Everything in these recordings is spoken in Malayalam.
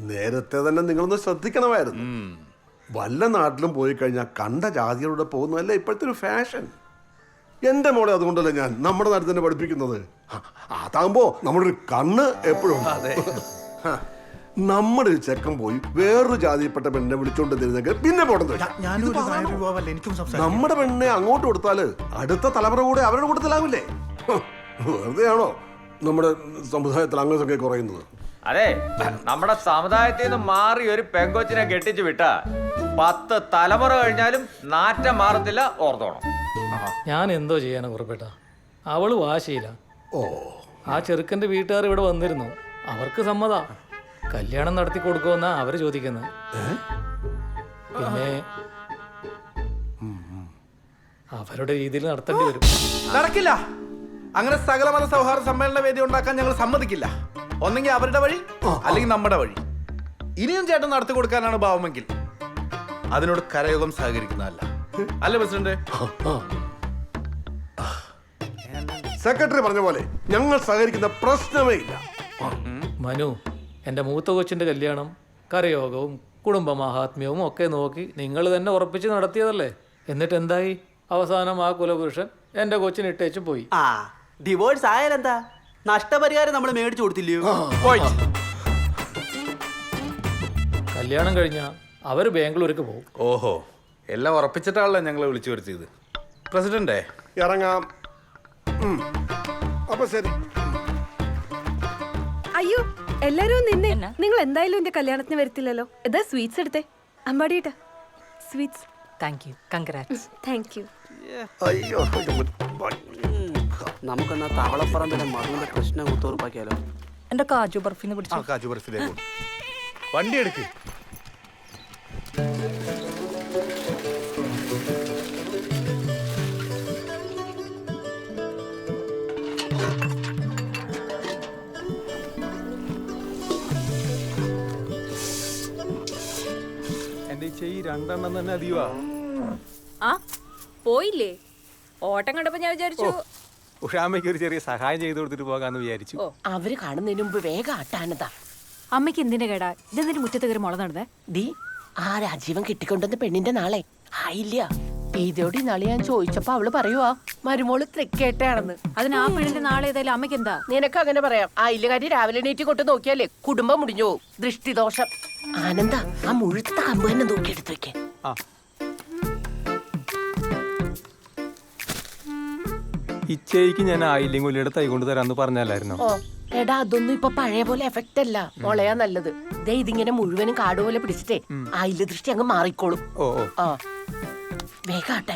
നേരത്തെ തന്നെ നിങ്ങളൊന്ന് ശ്രദ്ധിക്കണമായിരുന്നു. വല്ല നാട്ടിലും പോയി കഴിഞ്ഞാൽ കണ്ട ജാതികളുടെ പോകുന്നതല്ല ഇപ്പോഴത്തെ ഒരു ഫാഷൻ. എൻ്റെ മോളെ അതുകൊണ്ടല്ലേ ഞാൻ നമ്മുടെ നാട്ടിൽ തന്നെ പഠിപ്പിക്കുന്നത്. അതാകുമ്പോ നമ്മുടെ ഒരു കണ്ണ് എപ്പോഴും. നമ്മുടെ ഒരു ചെക്കൻ പോയി വേറൊരു ജാതിയിൽപ്പെട്ട പെണ്ണെ വിളിച്ചോണ്ട് തരുന്നെങ്കിൽ പിന്നെ പോട്ടെന്ന്. നമ്മുടെ പെണ്ണെ അങ്ങോട്ട് കൊടുത്താല് അടുത്ത തലമുറ കൂടെ അവരുടെ കൂട്ടത്തിലാവില്ലേ? വെറുതെയാണോ നമ്മുടെ സമുദായത്തിൽ അംഗസംഖ്യ കുറയുന്നത്? അതെ, നമ്മുടെ സമുദായത്തിൽ നിന്ന് മാറി ഒരു പെങ്കൊച്ചിനെ കെട്ടിച്ചു വിട്ട 10 തലമുറ കഴിഞ്ഞാലും നാറ്റം മാറത്തില്ല, ഓർത്തോണം. ഞാൻ എന്തോ ചെയ്യാനാ കുറിപ്പേട്ട, അവള് വാശിയില്ല. ആ ചെറുക്കൻ്റെ വീട്ടുകാർ ഇവിടെ വന്നിരുന്നു, അവർക്ക് സമ്മതാ. കല്യാണം നടത്തി കൊടുക്കുമെന്നാ അവര് ചോദിക്കുന്നത്. പിന്നെ അവരുടെ രീതിയിൽ നടത്തേണ്ടി വരും. നടക്കില്ല. അങ്ങനെ സകലമത സൗഹാർദ്ദ സമ്മേളന വേദി ഉണ്ടാക്കാൻ ഞങ്ങൾ സമ്മതിക്കില്ല. ഒന്നെങ്കിൽ അവരുടെ വഴി, അല്ലെങ്കിൽ നമ്മുടെ വഴി. ഇനിയും ചേട്ടൻ നടത്തി കൊടുക്കാനാണ് ഭാവമെങ്കിൽ അതിനോട് കരയോഗം സഹകരിക്കുന്നതല്ല. അല്ലേ പ്രസിഡന്റ്? സെക്രട്ടറി പറഞ്ഞ പോലെ ഞങ്ങൾ സഹകരിക്കുന്ന പ്രശ്നമേ ഇല്ല. മനു, എൻ്റെ മൂത്ത കൊച്ചിൻ്റെ കല്യാണം കരയോഗവും കുടുംബ മഹാത്മ്യവും ഒക്കെ നോക്കി നിങ്ങൾ തന്നെ ഉറപ്പിച്ച് നടത്തിയതല്ലേ? എന്നിട്ട് എന്തായി? അവസാനം ആ കുലപുരുഷൻ എൻ്റെ കൊച്ചിന് ഇട്ടേച്ച് പോയി. ഡിവോഴ്സ് ആയാലെന്താ? നഷ്ടപരിഹാരം നമ്മൾ മേടിച്ചു കൊടുത്തില്ലയോ? കല്യാണം കഴിഞ്ഞാൽ അവർ ബാംഗ്ലൂർക്ക് പോകും. ഓഹോ, എല്ലാം ഉറപ്പിച്ചിട്ടാണല്ലോ ഞങ്ങളെ വിളിച്ചു വരുത്തിയത്. പ്രസിഡന്റേ, ഇറങ്ങാം. അപ്പൊ ശരി. അയ്യോ, എല്ലാരും നിന്നെ. നിങ്ങൾ എന്തായാലും എന്റെ കല്യാണത്തിന് വരത്തില്ലല്ലോ. ഇതാ സ്വീറ്റ്സ് എടുത്തേ. അമ്പാടിയേട്ടാ, sweets. Thank you, congrats. Thank you. അയ്യോ, നമുക്കെന്നാ തവളപ്പറമ്പിലെ മറുവിന്റെ പ്രശ്നം ഉറപ്പാക്കിയാലോ? എന്റെ കാജു ബർഫിന്ന് പിടിച്ചു. കാജു ബർഫിലേക്ക് വണ്ടി എടുക്ക്. എന്റെ ഈ 2 എണ്ണം തന്നെ അധികമാ. ആ പോയില്ലേ? ഓട്ടം കണ്ടപ്പോ ഞാൻ വിചാരിച്ചു ഉഷാമ്മയ്ക്ക് ഒരു ചെറിയ സഹായം ചെയ്തു കൊടുത്തിട്ട് പോകാന്ന് വിചാരിച്ചു. അവര് കാണുന്നതിന് മുമ്പ് വേഗം ആട്ടാനതാ. അമ്മയ്ക്ക് എന്തിന്റെ കേടാ? ഇതെന്തിനു മുറ്റത്ത് കയറി മുള നടന്നേ? ഡി, ആ രാജീവൻ കിട്ടിക്കൊണ്ടുവന്ന പെണ്ണിന്റെ നാളെ ആയില്ല. ഇതോടെ നാളെ ഞാൻ ചോദിച്ചപ്പോ അവള് പറയുവാ മരുമോള് തൃക്കേട്ടയാണെന്ന്. അതിന് ആ പെണ്ണിന്റെ നാളെ ഏതായാലും അമ്മയ്ക്ക് എന്താ? നിനക്ക് അങ്ങനെ പറയാം. ആയില്ലകാരി രാവിലെ എണീറ്റ് കൊണ്ട് നോക്കിയാലേ കുടുംബം മുടിഞ്ഞു പോവും. ദൃഷ്ടിദോഷം. ആനന്ദ, ആ മുഴുത്ത കമ്പ് തന്നെ നോക്കിയെടുത്ത് വെക്കേ. ഇച്ചയ്ക്ക് ഞാൻ ആയില്ലെങ്കിൽ തൈ കൊണ്ട് തരാന്ന് പറഞ്ഞല്ലായിരുന്നോ? ഓ എടാ, അതൊന്നും ഇപ്പൊ പഴയ പോലെ എഫക്റ്റ് അല്ല. മുളയാ നല്ലത്. ദേ ഇതിങ്ങനെ മുഴുവനും കാട് പോലെ പിടിച്ചിട്ടേ ആയില്ല ദൃഷ്ടി അങ്ങ് മാറിക്കോളും. ആ വേഗാട്ടെ.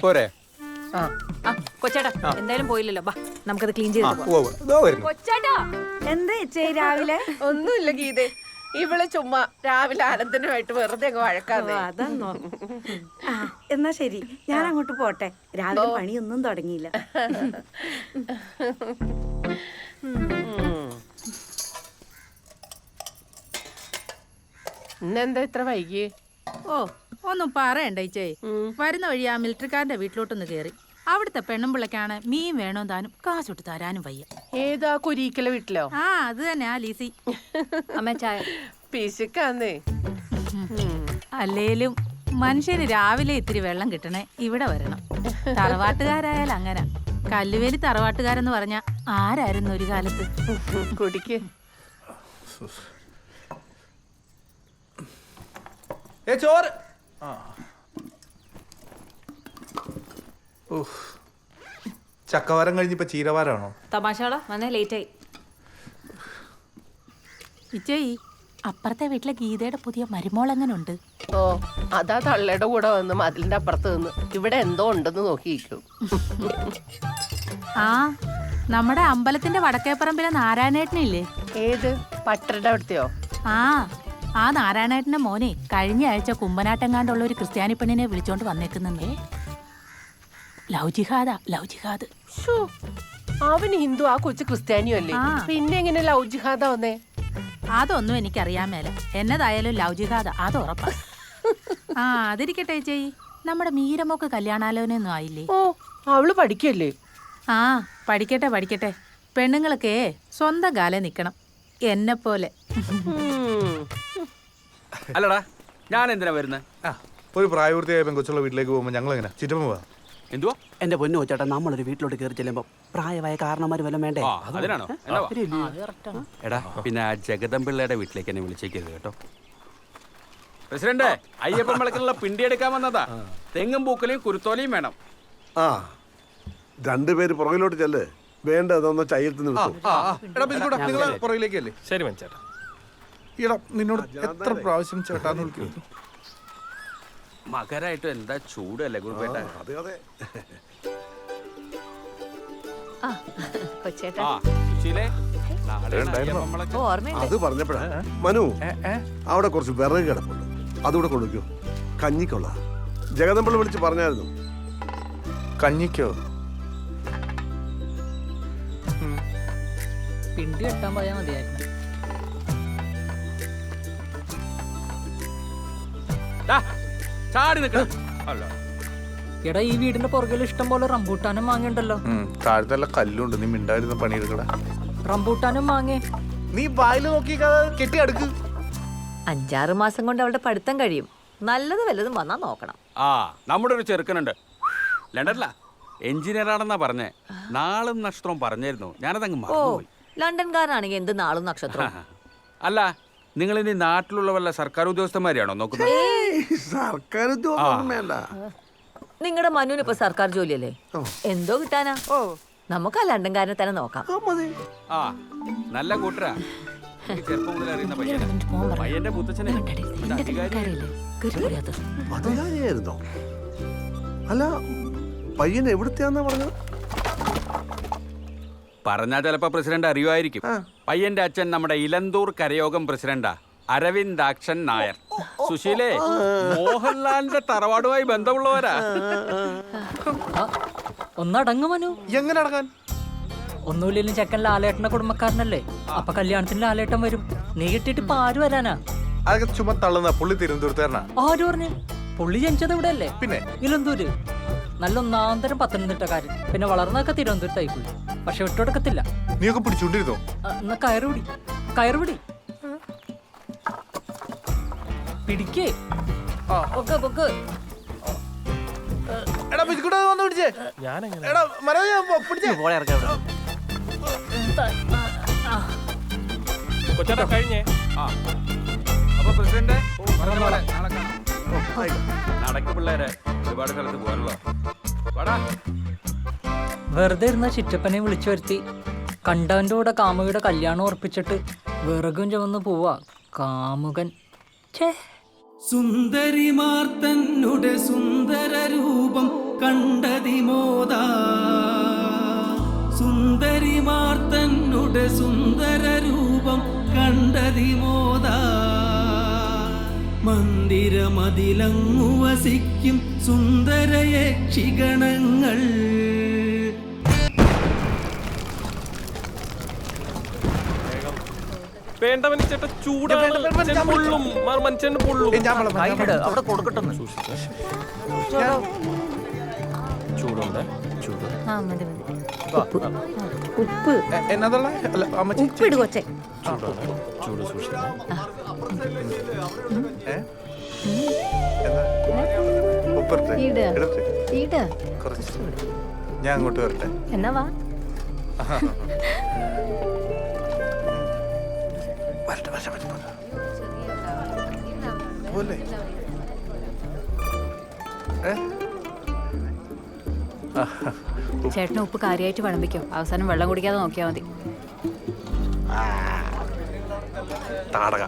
കൊച്ചേട്ടാ, എന്തായാലും പോയില്ലല്ലോ, ബാ നമുക്കത് ക്ലീൻ ചെയ്ത്. കൊച്ചേട്ടാ, എന്താ രാവിലെ? ഒന്നുമില്ല ഗീതേ, ഇവള് ചുമ്മാ രാവിലെ ആനന്ദനുമായിട്ട് വെറുതെ അങ്ങ് വഴക്കാതെ. അതാന്നോ? എന്നാ ശരി, ഞാൻ അങ്ങോട്ട് പോട്ടെ. രാവിലെ പണിയൊന്നും തുടങ്ങിയില്ല. ഇന്നെന്താ ഇത്ര വൈകി? ഓ, ഒന്നും പറയണ്ട ഇച്ചേ. വരുന്ന വഴി ആ മിലിറ്ററിക്കാരന്റെ വീട്ടിലോട്ടൊന്ന് കേറി. അവിടുത്തെ പെണ്ണുമ്പിള്ളക്കാണ് മീൻ വേണോ താനും കാശൊട്ട് തരാനും വയ്യ. ഏതാ കുരീക്കല വീട്ടിലോ? ആ അത് തന്നെ, ആ ലീസി. അമ്മ ചായ. പിശുക്കാന്നേ. അല്ലേലും മനുഷ്യന് രാവിലെ ഇത്തിരി വെള്ളം കിട്ടണേ ഇവിടെ വരണം. തറവാട്ടുകാരായാലും അങ്ങനെ. കല്ലുവേലി തറവാട്ടുകാരെന്ന് പറഞ്ഞ ആരായിരുന്നു ഒരു കാലത്ത്? കുടിക്ക്. ചോറ്. ചക്കവാരം കഴിഞ്ഞിപ്പോ ചീരവാരാണോ? തമാശാളാ, വന്നേ ലേറ്റ് ആയി. ഇച്ചേ, അപ്പുറത്തെ വീട്ടിലെ ഗീതയുടെ പുതിയ മരുമോൾ എങ്ങനെ ഉണ്ട്? ഓ, അതാ തള്ളയുടെ കൂടെ വന്ന് മതിലിന്റെ അപ്പുറത്ത് നിന്ന് ഇവിടെ എന്തോ ഉണ്ടെന്ന് നോക്കിയിരിക്കും. ആ, നമ്മുടെ അമ്പലത്തിന്റെ വടക്കേപ്പറമ്പിലെ നാരായണേട്ടനില്ലേ? ഏത് പട്ടരുടെ അവിടുത്തെയോ? ആ നാരായണേട്ടന്റെ മോനെ കഴിഞ്ഞ ആഴ്ച കുമ്പനാട്ടെങ്ങാണ്ടുള്ള ഒരു ക്രിസ്ത്യാനി പെണ്ണിനെ വിളിച്ചോണ്ട് വന്നേക്കുന്നേ. ലവ് ജിഹാദാ, ലവ് ജിഹാദ്. അവന് ഹിന്ദു, ആ കൊച്ചു ക്രിസ്ത്യാനിയോ അല്ലേ? പിന്നെ എങ്ങനെ ലവ് ജിഹാദാ വന്നേ? അതൊന്നും എനിക്കറിയാൻ മേല. എന്നതായാലും ലവ് ജിഹാദാ, അത് ഉറപ്പാ. ആ അതിരിക്കട്ടെ ചേച്ചി, നമ്മുടെ മീരമോക്ക് കല്യാണാലോചനയൊന്നും ആയില്ലേ? ഓ, അവള് പഠിക്കല്ലേ? ആ പഠിക്കട്ടെ പഠിക്കട്ടെ. പെണ്ണുങ്ങളൊക്കെ സ്വന്തം കാലം നിക്കണം. എന്നെ പോലെ അല്ലടാ ഞാൻ എന്തിനാ വരുന്നത്? ആ ഒരു പ്രായപൂർത്തിയായ പെങ്കൊച്ചുള്ള വീട്ടിലേക്ക് പോകുമ്പോൾ ഞങ്ങൾ എങ്ങനെ ചുറ്റമ്മ പോവാ. എന്തുവാ? എന്റെ പൊന്നു ചേട്ടാ നമ്മളൊരു വീട്ടിലോട്ട് കയറി ചെല്ലുമ്പോ പ്രായമായ കാരണന്മാര് വല്ലതും വേണ്ടേ? അതിനാണോ? എടാ പിന്നെ ആ ജഗദമ്പിള്ളയുടെ വീട്ടിലേക്ക് എന്നെ വിളിച്ചേക്കരുത് കേട്ടോ. പ്രസിഡന്റ്, അയ്യപ്പൻ വിളക്കിനുള്ള പിണ്ടി എടുക്കാൻ വന്നതാ. തെങ്ങും പൂക്കലയും കുരുത്തോലയും വേണം. ആ രണ്ടുപേര് പുറകിലോട്ട് ചെല്ല്. വേണ്ട അതൊന്ന് ചയ്യത്ത് നിർത്തും. എടാ ബിസ്കൂട്ടാ നിങ്ങൾ പുറകിലേക്കല്ലേ? ശരി മനച്ചേട്ടാ. ഈടാ നിന്നോട് എത്ര പ്രാവശ്യം ചേട്ടാന്ന് വിളിക്കുന്നു. മകരായിട്ട് എന്താ ചൂടല്ലേ കുറുപ്പേട്ട? അതെ അതെ. സുശീലേ, നാളെ അയ്യപ്പൻ വിളക്ക്. അത് പറഞ്ഞപ്പോഴാ മനു അവിടെ കുറച്ച് വിറക് കിടപ്പുണ്ട്, അതുകൂടെ കൊടുക്കൂ. കഞ്ഞിക്കുള്ള ജഗദമ്പിള്ള വിളിച്ച് പറഞ്ഞായിരുന്നു. കഞ്ഞിക്കോ? പിണ്ടി കെട്ടാൻ പോയാൽ മതിയായിരുന്നു. ചാടി നിൽക്കണം. അല്ല എടാ ഈ വീടിന്റെ പുറകിൽ ഇഷ്ടം പോലെ റംബൂട്ടാനും മാങ്ങയുണ്ടല്ലോ. താഴത്തല്ല കല്ലുണ്ട്, നീ മിണ്ടായിരുന്ന പണിയെടുക്കടാ. റംബൂട്ടാനും മാങ്ങേ നീ വായിൽ നോക്കി കെട്ടി അടുക്ക്. 5-6 മാസം കൊണ്ട് അവളുടെ പഠിത്തം കഴിയും. നല്ലത് വല്ലതും വന്നാ നോക്കണം. നമ്മുടെ ഒരു ചെറുക്കനുണ്ട് ലണ്ടനില, എഞ്ചിനീയർ ആണെന്നാ പറഞ്ഞേ. നാളും നക്ഷത്രവും പറഞ്ഞായിരുന്നു, ഞാനതങ്ങ് മറന്നുപോയി. ലണ്ടൻകാരനാണെങ്കിൽ എന്ത് നാളും നക്ഷത്രം. അല്ല നിങ്ങൾ ഇനി നാട്ടിലുള്ള വല്ല സർക്കാർ ഉദ്യോഗസ്ഥന്മാരെയാണോ നോക്കുന്നത്? സർക്കാർ ഉദ്യോഗം വേണ്ട. നിങ്ങളുടെ മനുവിന് ഇപ്പൊ സർക്കാർ ജോലിയല്ലേ, എന്തോ കിട്ടാനാ. നമുക്ക് ആ ലണ്ടൻകാരനെ തന്നെ നോക്കാം. ആ നല്ല കൂട്ടരാ. എനിക്ക് ചെറുപ്പം മുതൽ അറിയുന്ന പയ്യനാ. പയ്യന്റെ മുത്തച്ഛനെ അധികാരിയായിരുന്നോ? അല്ല പയ്യൻ എവിടുത്തെയാന്നാ പറഞ്ഞത്? പറഞ്ഞാ ചിലപ്പോ പ്രസിഡന്റ് അറിയുമായിരിക്കും. പയ്യന്റെ അച്ഛൻ നമ്മുടെ ഇലന്തൂർ കരയോഗം പ്രസിഡന്റാ, അരവിന്ദാക്ഷൻ നായർ. സുശീലേ, മോഹൻലാലിന്റെ തറവാടുമായി ബന്ധമുള്ളവരാ. ഒന്നടങ്ങു മനു. എങ്ങനെ അടങ്ങാൻ? ഒന്നുമില്ലെങ്കിലും ചെക്കൻ ലാലേട്ടന്റെ കുടുംബക്കാരനല്ലേ, അപ്പൊ കല്യാണത്തിന് ലാലേട്ടൻ വരും. നീ കിട്ടിയിട്ട് ഇപ്പൊ ആര് വരാനാ? അതൊക്കെ ചുമ തള്ളുന്ന പുള്ളി തിരുവനന്തപുരത്തുകാരനാ. ആര് പറഞ്ഞു? പുള്ളി ജനിച്ചത് ഇവിടെ അല്ലേ? പിന്നെ ഇലന്തൂര്. നല്ല ഒന്നാന്തരം പത്തനംതിട്ടക്കാരൻ. പിന്നെ വളർന്നൊക്കെ തിരുവനന്തപുരത്തായി പോയി. പക്ഷെ വിട്ടോടുക്കത്തില്ല. നീയൊക്കെ പിടിച്ചോണ്ടിരുന്നോ? എന്നാ കയറുപിടി, കയറുപിടി പിടിക്കേ. പൊക്ക്. എടാ ബിസ്കൂട്ടാ വന്ന് പിടിച്ചേ. എടാ മനോജ് പിടിച്ചേ. കൊച്ചേട്ടാ കഴിഞ്ഞേ. അപ്പൊ പ്രസിഡന്റ് പറഞ്ഞ പോലെ നാളെ കാണാം. നടക്ക് പിള്ളേരെ, ഒരുപാട് സ്ഥലത്ത് പോകാനുള്ള. വെറുതെ ഇരുന്ന ചിറ്റപ്പനെ വിളിച്ചു വരുത്തി കണ്ടവന്റെ കൂടെ കാമുകിയുടെ കല്യാണം ഉറപ്പിച്ചിട്ട് വിറകും ചുമന്ന് പോവാ കാമുകൻ. സുന്ദരിമാർ തന്നുടെ സുന്ദര രൂപം കണ്ടതിമോദ, സുന്ദരിമാർ തന്നുടെ സുന്ദര രൂപം കണ്ടതിമോദ, മന്ദിരമതിലങ്ങു വസിക്കും സുന്ദര യക്ഷിഗണങ്ങൾ. വേണ്ട മനുഷ്യേട്ടാ, ചൂടാണ്. പൊള്ളും മനുഷ്യന് പൊള്ളും. അവിടെ കൊടുക്കട്ടെ. ചൂടുണ്ട്, ചൂട്. ഉപ്പ് എന്നതുള്ള അല്ല അമ്മച്ചി ഉപ്പിട് കൊച്ചേ. ചൂട് സൂക്ഷിക്കണം. കുറച്ച് ഞാൻ അങ്ങോട്ട് വരട്ടെ. എന്നാ വാ. പോലെ ചേട്ടന് ഉപ്പ് കാര്യമായിട്ട് വിളമ്പിക്കോ, അവസാനം വെള്ളം കുടിക്കാതെ നോക്കിയാൽ മതി. താടക.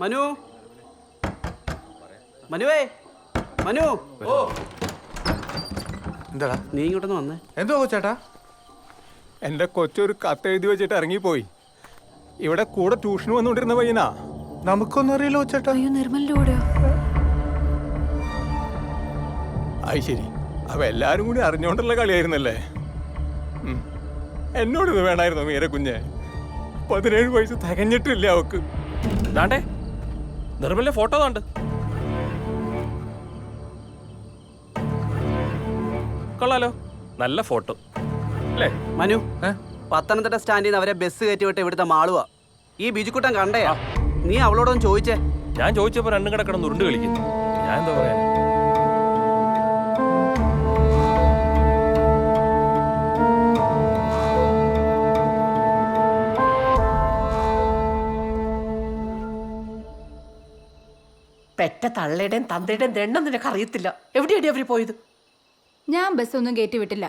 മനു, മനുവേ, മനു. ഓ എന്താടാ നീ ഇങ്ങോട്ടൊന്ന് വന്നേ. എന്തോ ചേട്ടാ? എന്റെ കൊച്ചൊരു കത്തെഴുതി വെച്ചിട്ട് ഇറങ്ങിപ്പോയി. ഇവിടെ കൂടെ ട്യൂഷന് വന്നുകൊണ്ടിരുന്ന പയ്യനാ. നമുക്കൊന്നും അറിയില്ലോ ചേട്ടാ. അയ്യോ നിർമ്മലിന്റെ കൂടെയോ? അത് ശരി, അപ്പൊ എല്ലാരും കൂടി അറിഞ്ഞോണ്ടുള്ള കളിയായിരുന്നല്ലേ. എന്നോടിത് വേണമായിരുന്നു മീര കുഞ്ഞെ. 17 വയസ്സ് തികഞ്ഞിട്ടില്ല അവക്ക്. ദാണ്ടേ നിർമ്മലിന്റെ ഫോട്ടോ താണ്ട്. കൊള്ളാലോ, നല്ല ഫോട്ടോ അല്ലേ മനു, പത്തനംതിട്ട സ്റ്റാൻഡിൽ നിന്ന് അവരെ ബസ് കയറ്റി വിട്ട് ഇവിടുത്തെ മാളുവാ. ഈ ബിജുക്കുട്ടൻ കണ്ടയാ. നീ അവളോടൊന്ന് ചോദിച്ചേ. ഞാൻ ചോദിച്ചപ്പോ രണ്ടും കൂടെ കിടന്ന് ഉരുണ്ട് കളിക്കുന്നു. ഞാൻ എന്താ പറയാ? പെറ്റ തള്ളയുടെയും തന്തയുടെയും ദണ്ണം നിനക്ക് അറിയത്തില്ല. എവിടെയാണ് അവര് പോയത്? ഞാൻ ബസ്സൊന്നും കയറ്റി വിട്ടില്ല.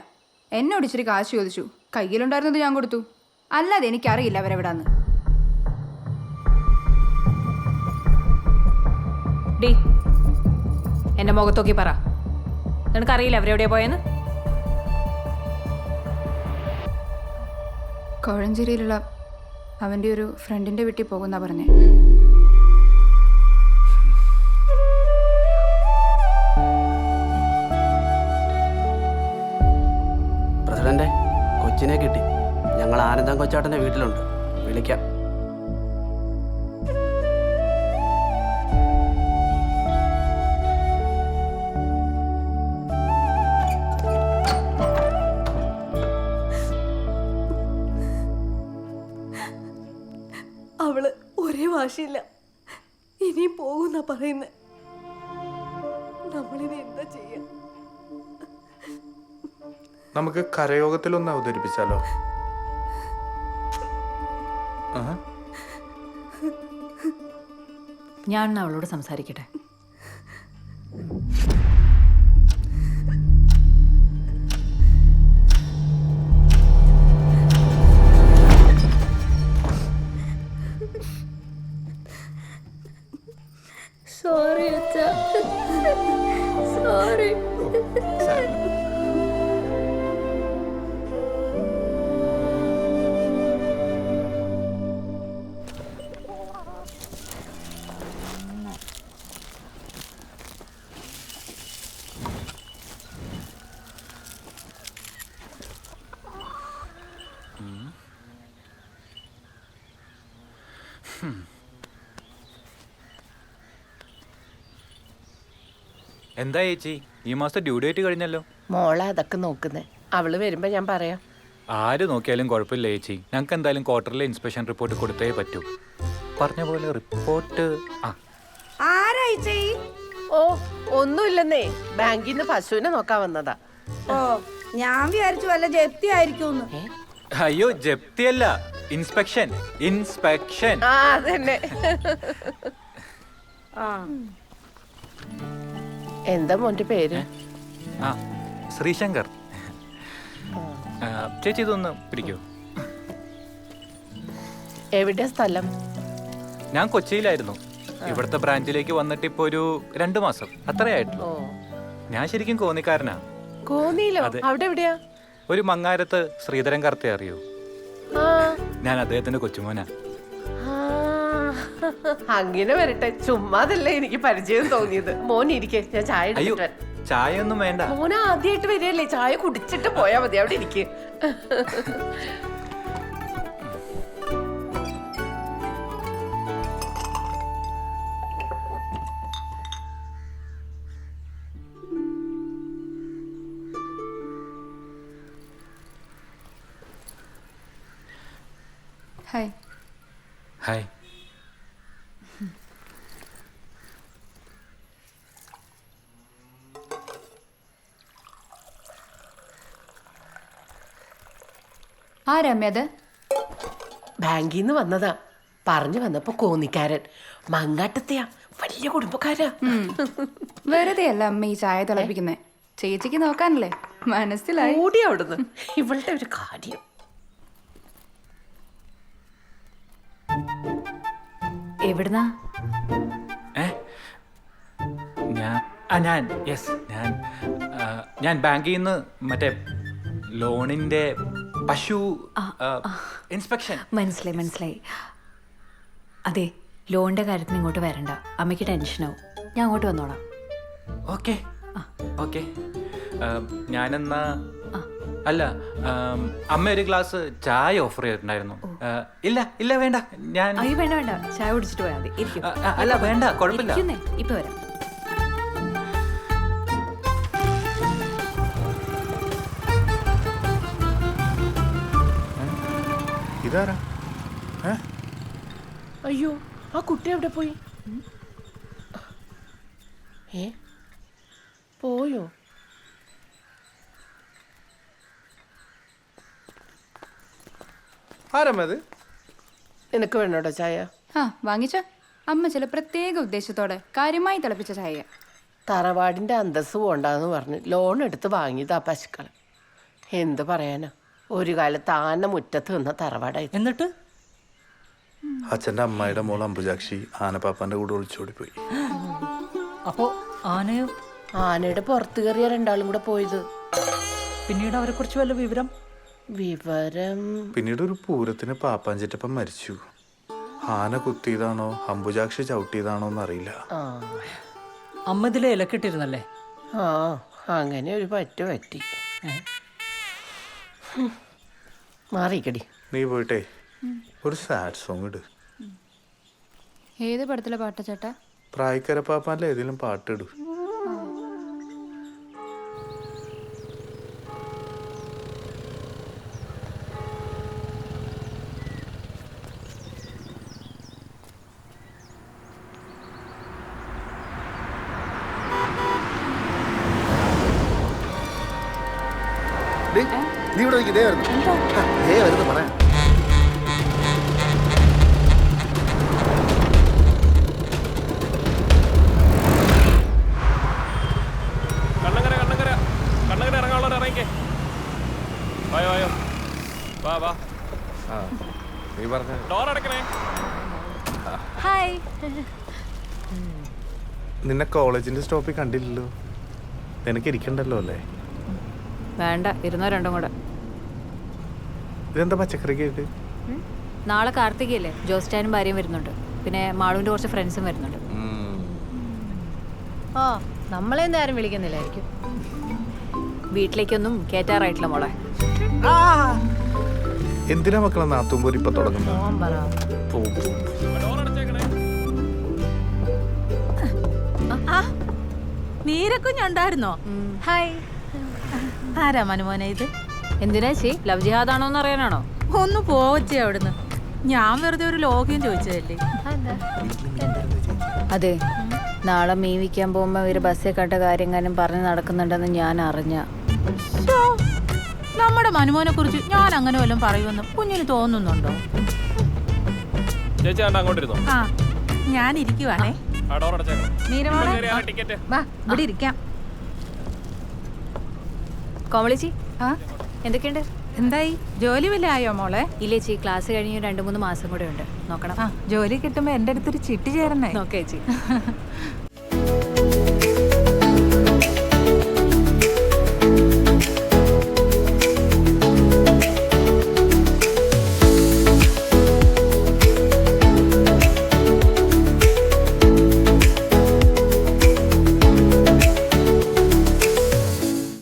എന്നോട് ഇച്ചിരി കാശ് ചോദിച്ചു. കയ്യിലുണ്ടായിരുന്നത് ഞാൻ കൊടുത്തു. അല്ലാതെ എനിക്കറിയില്ല അവരെവിടാന്ന്. ഡി എന്റെ മുഖത്തോക്കി പറ, നിനക്കറിയില്ല അവരെവിടെയാ പോയെന്ന്? കോഴഞ്ചേരിയിലുള്ള അവൻ്റെ ഒരു ഫ്രണ്ടിൻ്റെ വീട്ടിൽ പോകുന്ന പറഞ്ഞേ. പ്രസിഡന്റെ, കൊച്ചിനെ കിട്ടി. ഞങ്ങൾ ആനന്ദം കൊച്ചാട്ടന്റെ വീട്ടിലുണ്ട്. വിളിക്കാം. അവള് ഒരേ വാശിയില്ല. ഇനിയും പോകുന്ന പറയുന്നത്. നമ്മളിനി എന്താ ചെയ്യാ? നമുക്ക് കരയോഗത്തിലൊന്ന് അവതരിപ്പിച്ചാലോ? ഞാൻ അവളോട് സംസാരിക്കട്ടെ. സോറി അച്ഛാ, സോറി. എന്താ ചേച്ചി, ഈ മാസം ഡ്യൂ ഡേറ്റ് കഴിഞ്ഞല്ലോ. മോളെ അതൊക്കെ നോക്കുന്നേ. അവള് വരുമ്പോ ഞാൻ പറയാം. ആര് നോക്കിയാലും കുഴപ്പമില്ല ചേച്ചി. ഞങ്ങൾക്ക് എന്തായാലും ക്വാർട്ടറിലെ ഇൻസ്പെക്ഷൻ റിപ്പോർട്ട് കൊടുത്തേ പറ്റൂ. പറഞ്ഞ പോലെ റിപ്പോർട്ട്. ഓ, ഒന്നുമില്ലെന്നേ, ബാങ്കിൽ നിന്ന് പശുവിനെ നോക്കാൻ വന്നതാ. ഓ, ഞാൻ വിചാരിച്ചു വല്ല ജപ്തി ആയിരിക്കും. അയ്യോ, ജപ്തിയല്ല, ഇൻസ്പെക്ഷൻ. ഇൻസ്പെക്ഷൻ. ആ, അതന്നെ. എന്താ മോന്റെ പേര്? ആ, ശ്രീശങ്കർ. ചേച്ചി ഇതൊന്ന് പിടിക്കൂ. എവിടെ സ്ഥലം? ഞാൻ കൊച്ചിയിലായിരുന്നു. ഇവിടുത്തെ ബ്രാഞ്ചിലേക്ക് വന്നിട്ട് ഇപ്പൊ ഒരു 2 മാസം അത്രയായിട്ടുള്ളൂ. ഞാൻ ശരിക്കും കോന്നിക്കാരനാ. കോന്നിയിലോ? അവിടെ എവിടെയാ? ഒരു മങ്ങാരത്ത് ശ്രീധരൻ കർത്തെ അറിയോ? ഞാൻ അദ്ദേഹത്തിന്റെ കൊച്ചുമോനാ. അങ്ങനെ വരട്ടെ, ചുമ്മാതല്ലേ എനിക്ക് പരിചയം തോന്നിയത്. മോൻ ഇരിക്കെ, ഞാൻ ചായ അയ്യോ, ചായ ഒന്നും വേണ്ട. മോൻ ആദ്യമായിട്ട് വരികയല്ലേ, ചായ കുടിച്ചിട്ട് പോയാ മതി. അവിടെ ഇരിക്കെ. ഹായ്. ഹായ്. ആരാമ്യത്? ബാങ്കിൽ നിന്ന് വന്നതാ. പറഞ്ഞു വന്നപ്പോ കോന്നിക്കാരൻ. മങ്ങാട്ടത്തെയാ, വലിയ കുടുംബക്കാരാ. വെറുതെ അല്ല അമ്മ ഈ ചായ തിളപ്പിക്കുന്നേ. ചേച്ചിക്ക് നോക്കാനല്ലേ. മനസ്സിലായി. ഓടി അവിടുന്ന്. ഇവളുടെ ഒരു കാര്യം. എവിടുന്നാ? ഞാൻ ബാങ്കിൽ നിന്ന് മറ്റേ ലോണിന്റെ പശു ഇൻസ്പെക്ഷൻ. മനസ്സിലായി. അതെ, ലോണിന്റെ കാര്യത്തിന് ഇങ്ങോട്ട് വരണ്ട. അമ്മയ്ക്ക് ടെൻഷനാവും. ഞാൻ അങ്ങോട്ട് വന്നോളാം. ഓക്കെ. ഞാനെന്നാ അല്ല, അമ്മ ഒരു ഗ്ലാസ് ചായ ഓഫർ ചെയ്തിട്ടുണ്ടായിരുന്നു. ഇല്ല വേണ്ട. ഞാൻ അയ്യോ, വേണ്ട. ചായ കുടിച്ചിട്ട് പോയാൽ മതി. ഇരിക്കും. അല്ല വേണ്ട, കുഴപ്പമില്ല. ഇപ്പൊ വരാം. ഇതാരാ? അയ്യോ, ആ കുട്ടി എവിടെ പോയി? പോയോ? ആരമ്മത്? നിനക്ക് വേണോട്ടോ ചായ? ആ വാങ്ങിച്ചോ. അമ്മ ചില പ്രത്യേക ഉദ്ദേശത്തോടെ കാര്യമായി തിളപ്പിച്ച ചായ. തറവാടിന്റെ അന്തസ് പോണ്ടെന്ന് പറഞ്ഞ് ലോൺ എടുത്ത് വാങ്ങിയതാ പശുക്കൾ. എന്ത് പറയാനാ, ഒരു കാലത്ത് ആന മുറ്റത്ത് നിന്ന തറവാടായി. എന്നിട്ട് അച്ഛൻ്റെ അമ്മായിയുടെ മോൾ അമ്പുജാക്ഷി ആനപ്പാപ്പാന്റെ കൂടെ ഒളിച്ചോടിപ്പോയി. അപ്പോ ആനയോ? ആനയുടെ പുറത്ത് കയറിയ രണ്ടാളും കൂടെ പോയത്. പിന്നീട് അവരെ കുറിച്ച് വല്ല വിവരം? പിന്നീട് ഒരു പൂരത്തിന് പാപ്പാഞ്ചിറ്റപ്പം മരിച്ചു. ആന കുത്തിയതാണോ അമ്പുജാക്ഷി ചവിട്ടിയതാണോ എന്നറിയില്ല. അമ്മ ഇതിലെ ഇലക്കിട്ടിരുന്നല്ലേ? ആ, അങ്ങനെ ഒരു പറ്റി. മാറിക്കടി. നീ പോയിട്ടേ ഒരു സാഡ് സോങ് ഇട്. ഏത് പടത്തിലെ പാട്ടാ ചേട്ടാ? പ്രായക്കര പാപ്പാൻ്റെ ഏതെങ്കിലും പാട്ടിടൂ. നീ ഇവിടെ ഇതേ വരുന്നു പറയാം. കണ്ണങ്കര ഇറങ്ങാനുള്ള ഇറങ്ങിക്കേ. വായോ വായോ, വാ വാ. നീ പറഞ്ഞ ഡോർ അടക്കണേ. ഹായ്. നിന്നെ കോളേജിന്റെ സ്റ്റോപ്പിൽ കണ്ടില്ലല്ലോ. നിനക്ക് ഇരിക്കണ്ടല്ലോ അല്ലേ? വേണ്ട, ഇരുന്നോ രണ്ടും കൂടെ. ഇതെന്താ പച്ചക്കറി കേട്ട്? നാളെ കാർത്തികയല്ലേ, ജോസ്റ്റാനും ഭാര്യയും വരുന്നുണ്ട്. പിന്നെ മാളുവിന്റെ കുറച്ച് ഫ്രണ്ട്സും വരുന്നുണ്ട്. ഓ, നമ്മളെ നേരം വിളിക്കുന്നില്ലായിരിക്കും. വീട്ടിലേക്കൊന്നും കേറ്റാറായിട്ടില്ല മോളെ. എന്തിനാ മക്കളെ നാത്തുമ്പോൾ ഇപ്പൊ തുടങ്ങുന്നത്? ഡോർ അടച്ചേക്കണേ. നീരക്കുഞ്ഞുണ്ടായിരുന്നോ? ഹായ്. ആരാ മനുമോനെ ഇത്? എന്തിനാ ചേ, ലവ് ജിഹാദാണോന്ന് അറിയാനാണോ? ഒന്ന് പോവച്ചേ അവിടുന്ന്. ഞാൻ വെറുതെ ഒരു ലോഗ്യം ചോദിച്ചതല്ലേ. അതെ, നാളെ മീൻ വിൽക്കാൻ പോകുമ്പോ ഇവര് ബസ്സിൽ കണ്ട കാര്യങ്ങളും പറഞ്ഞ് നടക്കുന്നുണ്ടെന്ന് ഞാൻ അറിഞ്ഞ. നമ്മുടെ മനുമോനെ കുറിച്ച് ഞാൻ അങ്ങനെ വല്ലതും പറയുമെന്ന് കുഞ്ഞിന് തോന്നുന്നുണ്ടോ? ചേച്ചി അങ്ങോട്ടിരുന്നോ? ആ, ഞാൻ ഇരിക്കുവാണേ. ഡോർ അടച്ചേക്കണം. നീരമോളെ ടിക്കറ്റ് വാ, ഇവിടെ ഇരിക്കാം. കോമളിച്ചി, എന്തൊക്കെയുണ്ട്? എന്തായി, ജോലി വല്ല ആയോ മോളെ? ഇല്ലേ ചേച്ചി, ക്ലാസ് കഴിഞ്ഞ് 2-3 മാസം കൂടെ ഉണ്ട്. നോക്കണം. ജോലി കിട്ടുമ്പോ എന്റെ അടുത്തൊരു ചിട്ടി ചേരണേ. നോക്കേ ചേച്ചി.